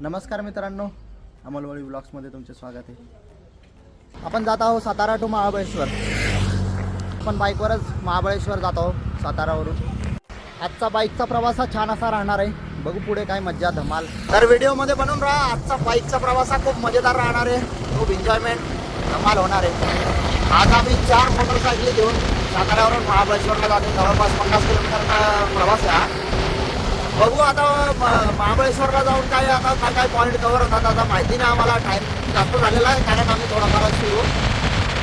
नमस्कार मित्रांनो, अमलवळी ब्लॉग्समध्ये तुमचे स्वागत आहे। आपण जात आहोत सातारा टू महाबळेश्वर। आपण बाईकवरच महाबळेश्वर जात आहोत सातारावरून। आजचा बाईकचा प्रवास हा छान असा राहणार आहे, बघू पुढे काय मज्जा धमाल। तर व्हिडिओमध्ये बनून राहा। आजचा बाईकचा प्रवास हा खूप मजेदार राहणार आहे, खूप एन्जॉयमेंट धमाल होणार आहे। आज आम्ही 4 मोटरसायकली घेऊन साताऱ्यावरून महाबळेश्वरला जातो। जवळपास 50 किलोमीटरचा प्रवास आहे हा। बघू आता महाबळेश्वरला जाऊन काय काय पॉईंट कव्हर होतात आता माहिती नाही आम्हाला। टाईम जास्त झालेला आहे कारण आम्ही थोडाफार सुरू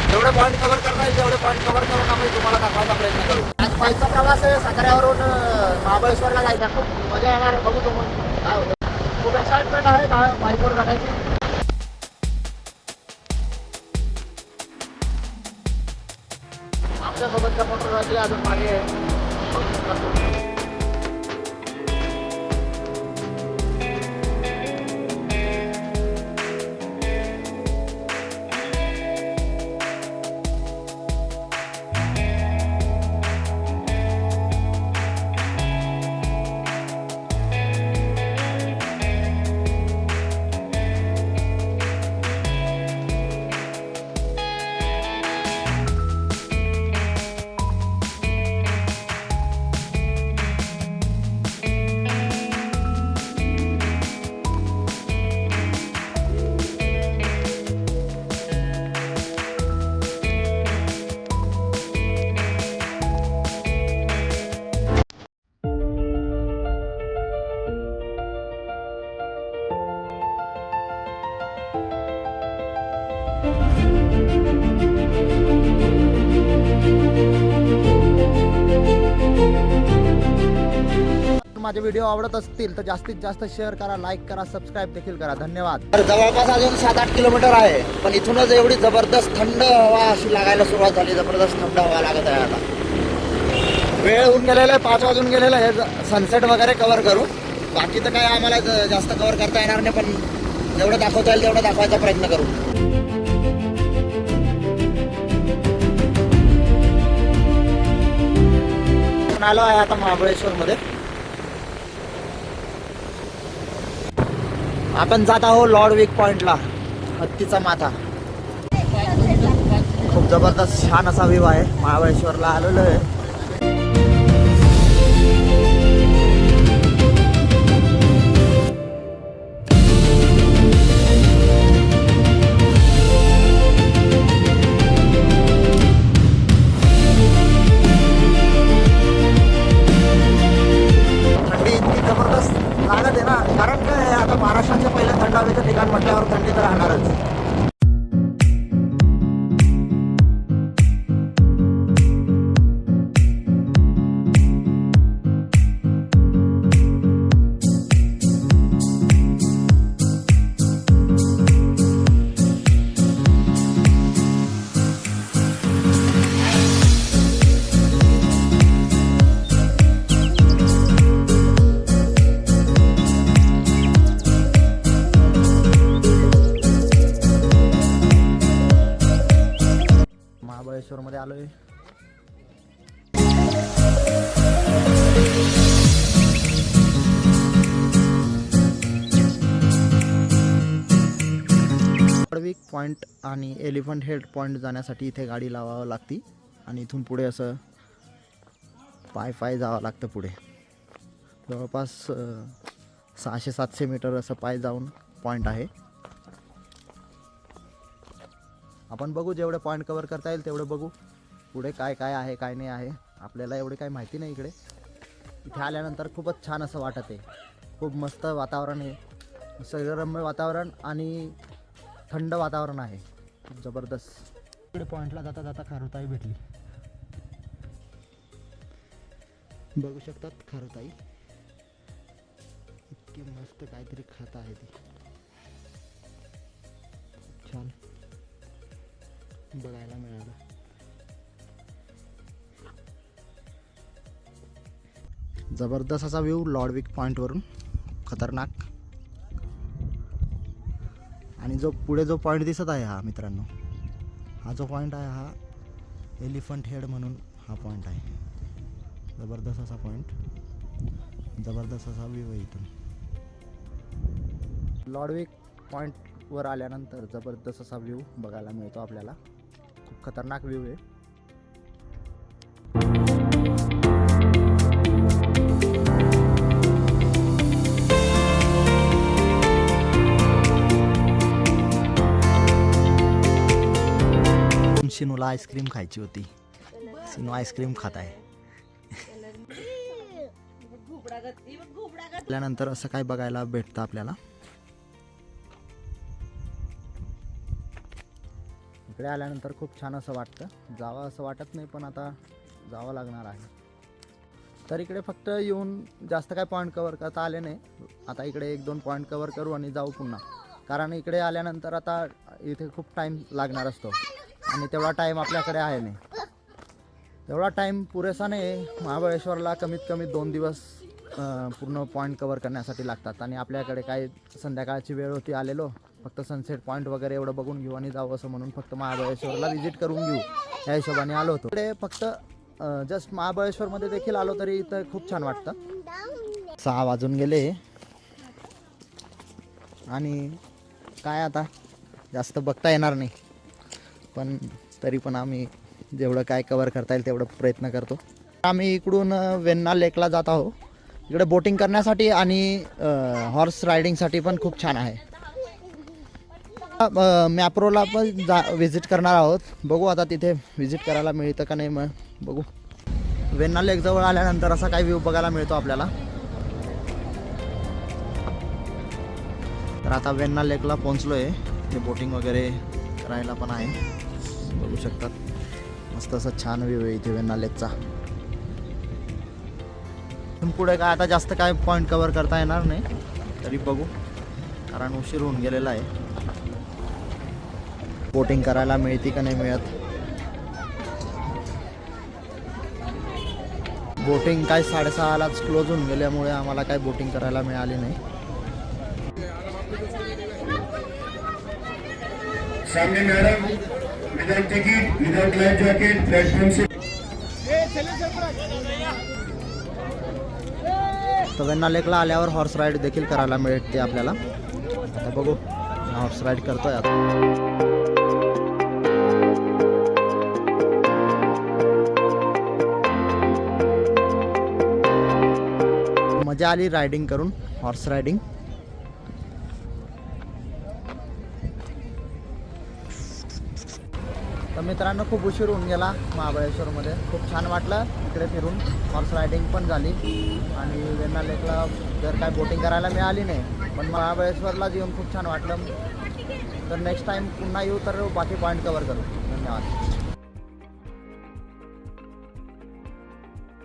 जेवढे पॉईंट कव्हर करता येईल तेवढे पॉईंट कव्हर करून आम्ही तुम्हाला दाखवायचा प्रयत्न करू। आज बाईकचा प्रवास आहे, साताऱ्यावरून महाबळेश्वरला जायचा। खूप मजा येणार आहे, बघू तुम्ही काय होतं। खूप एक्साइटमेंट आहे बाईकवर जाण्याची। आमच्यासोबतच्या मोटरसायकली अजून मागे आहे। माझे व्हिडिओ आवडत असतील तर जास्तीत जास्त शेअर करा, लाईक करा, सबस्क्राईब देखील करा। धन्यवाद। तर जवळपास अजून 7-8 किलोमीटर आहे, पण इथूनच एवढी जबरदस्त थंड हवा अशी लागायला सुरुवात झाली। जबरदस्त थंड हवा लागत आहे आता। वेळ होऊन गेलेला आहे, 5 वाजून गेलेलं आहे। सनसेट वगैरे कव्हर करू, बाकी तर काय आम्हाला जास्त कव्हर करता येणार नाही, पण जेवढं दाखवता येईल तेवढं दाखवायचा प्रयत्न करू। आलो आहे आता महाबळेश्वर मध्ये। आपण जात आहोत लॉर्डविक पॉइंटला, हत्तीचा माथा। खूप जबरदस्त छान असा व्ह्यू आहे। महाबळेश्वरला आलेलो आहे। थंडी इतकी जबरदस्त लागत आहे ना, कारण काय आता महाराष्ट्राचे पहिले थंड हवेचं ठिकाण म्हटल्यावर थंडी तर राहणारच। महाबळेश्वर मध्ये आलोय। लॉर्डविक पॉइंट आणि एलिफंट हेड पॉइंट जाण्यासाठी इथे गाडी लावावं लागते आणि इथून पुढे असं पाय जावं लागतं। पुढे जवळपास 600-700 मीटर असं पाय जाऊन पॉइंट आहे। आपण बघू, जेवढे पॉईंट कव्हर करता येईल तेवढे बघू। पुढे काय काय आहे काय नाही आहे आपल्याला एवढे काही माहिती नाही। इथे आल्यानंतर खूपच छान असं वाटत आहे। खूप मस्त वातावरण आहे, निसर्गरम्य वातावरण आणि थंड वातावरण आहे, खूप जबरदस्त। इकडे पॉईंटला जाता जाता खारुताई भेटली, बघू शकतात खारुताई। इतकी मस्त काहीतरी खात आहे ती, छान बघायला मिळालं। जबरदस्त असा व्ह्यू लॉर्डविक पॉइंटवरून, खतरनाक। आणि जो पुढे जो पॉइंट दिसत आहे हा मित्रांनो, हा जो पॉइंट आहे हा एलिफंट हेड म्हणून हा पॉइंट आहे। जबरदस्त असा पॉइंट, जबरदस्त असा व्ह्यू आहे इथून। लॉडविक पॉईंटवर आल्यानंतर जबरदस्त असा व्ह्यू बघायला मिळतो आपल्याला. खूप खतरनाक व्ह्यू आहे. सिनूला आईस्क्रीम खायची होती. सिनू आईस्क्रीम खात आहे. त्यानंतर असं काय बघायला भेटतं आपल्याला. इकडे आल्यानंतर खूप छान असं वाटतं. जावं असं वाटत नाही, पण आता जावं लागणार आहे. तर इकडे फक्त येऊन जास्त काय पॉईंट कवर करता आले नाही. आता इकडे 1-2 पॉईंट कवर करू आणि जाऊ पुन्हा. कारण इकडे आल्यानंतर आता इथे खूप टाईम लागणार असतो आणि तेवढा टाईम आपल्याकडे आहे नाही. तेवढा टाईम पुरेसा नाही. महाबळेश्वरला कमीत कमी 2 दिवस पूर्ण पॉईंट कवर करण्यासाठी लागतात आणि आपल्याकडे काय संध्याकाळची वेळ होती, आलेलो फक्त सनसेट पॉईंट वगैरे एवढं बघून घेऊ आणि जाऊ असं म्हणून फक्त महाबळेश्वरला व्हिजिट करून घेऊ या हिशोबाने आलो होतो. इकडे फक्त जस्ट महाबळेश्वरमध्ये देखील आलो तरी इथं खूप छान वाटतं. 6 वाजून गेले आणि काय आता जास्त बघता येणार नाही, पण तरी पण आम्ही जेवढं काय कवर करता येईल तेवढं प्रयत्न करतो. आम्ही इकडून वेण्णा लेकला जात आहोत. इकडे बोटिंग करण्यासाठी आणि हॉर्स रायडिंगसाठी पण खूप छान आहे. मॅप्रोला पण व्हिजिट करणार आहोत. बघू आता तिथे व्हिजिट करायला मिळतं का नाही, मग बघू. वेण्णा लेक जवळ आल्यानंतर असा काही व्ह्यू बघायला मिळतो आपल्याला. तर आता वेण्णा लेकला पोहोचलो आहे. ते बोटिंग वगैरे करायला पण आहे, बघू शकतात. मस्त असं छान व्ह्यू आहे इथे वेण्णा लेकचा. पुढे काय आता जास्त काय पॉईंट कवर करता येणार नाही, तरी बघू कारण उशीर होऊन गेलेला आहे. बोटिंग करायला मिळते का नाही मिळत. बोटिंग काय 6:30लाच क्लोज होऊन गेल्यामुळे आम्हाला काय बोटिंग करायला मिळाली नाही. सामने madam without ticket without life jacket platform से तर वेण्णा लेकला आल्यावर हॉर्स राईड देखील करायला मिळते आपल्याला. आता बघू हॉर्स राईड करतोय आता. मजा आली रायडिंग करून, हॉर्स रायडिंग. तर मित्रांनो खूप उशीर होऊन गेला महाबळेश्वरमध्ये. खूप छान वाटलं इकडे फिरून. हॉर्स रायडिंग पण झाली आणि वेण्णा लेकला जर काय बोटिंग करायला मिळाली नाही, पण महाबळेश्वरला येऊन खूप छान वाटलं. तर नेक्स्ट टाईम पुन्हा येऊ तर बाकी पॉईंट कवर करू. धन्यवाद.